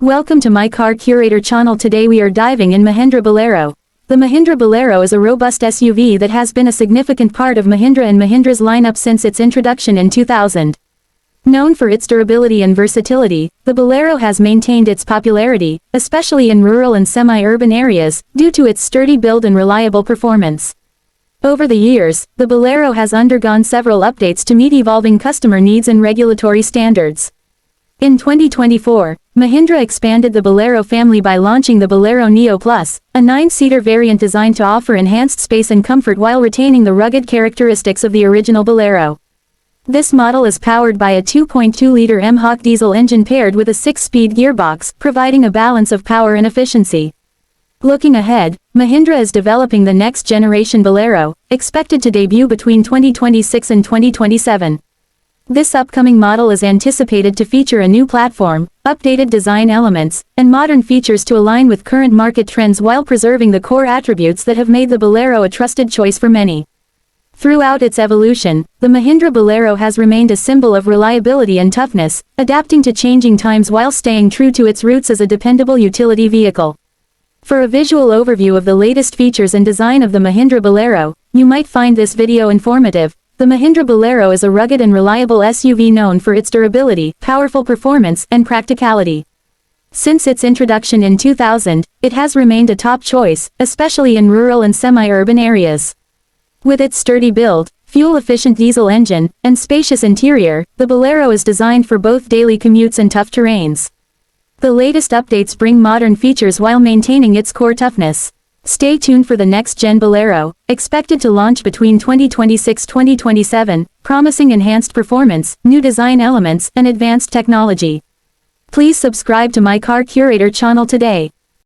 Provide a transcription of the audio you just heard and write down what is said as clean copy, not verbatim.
Welcome to my Car Curator channel. Today we are diving in Mahindra Bolero. The Mahindra Bolero is a robust SUV that has been a significant part of Mahindra and Mahindra's lineup since its introduction in 2000. Known for its durability and versatility, the Bolero has maintained its popularity, especially in rural and semi-urban areas, due to its sturdy build and reliable performance. Over the years, the Bolero has undergone several updates to meet evolving customer needs and regulatory standards. In 2024, Mahindra expanded the Bolero family by launching the Bolero Neo Plus, a 9-seater variant designed to offer enhanced space and comfort while retaining the rugged characteristics of the original Bolero. This model is powered by a 2.2-liter M-Hawk diesel engine paired with a 6-speed gearbox, providing a balance of power and efficiency. Looking ahead, Mahindra is developing the next-generation Bolero, expected to debut between 2026 and 2027. This upcoming model is anticipated to feature a new platform, updated design elements, and modern features to align with current market trends while preserving the core attributes that have made the Bolero a trusted choice for many. Throughout its evolution, the Mahindra Bolero has remained a symbol of reliability and toughness, adapting to changing times while staying true to its roots as a dependable utility vehicle. For a visual overview of the latest features and design of the Mahindra Bolero, you might find this video informative. The Mahindra Bolero is a rugged and reliable SUV known for its durability, powerful performance, and practicality. Since its introduction in 2000, it has remained a top choice, especially in rural and semi-urban areas. With its sturdy build, fuel-efficient diesel engine, and spacious interior, the Bolero is designed for both daily commutes and tough terrains. The latest updates bring modern features while maintaining its core toughness. Stay tuned for the next-gen Bolero, expected to launch between 2026-2027, promising enhanced performance, new design elements, and advanced technology. Please subscribe to my Car Curator channel today.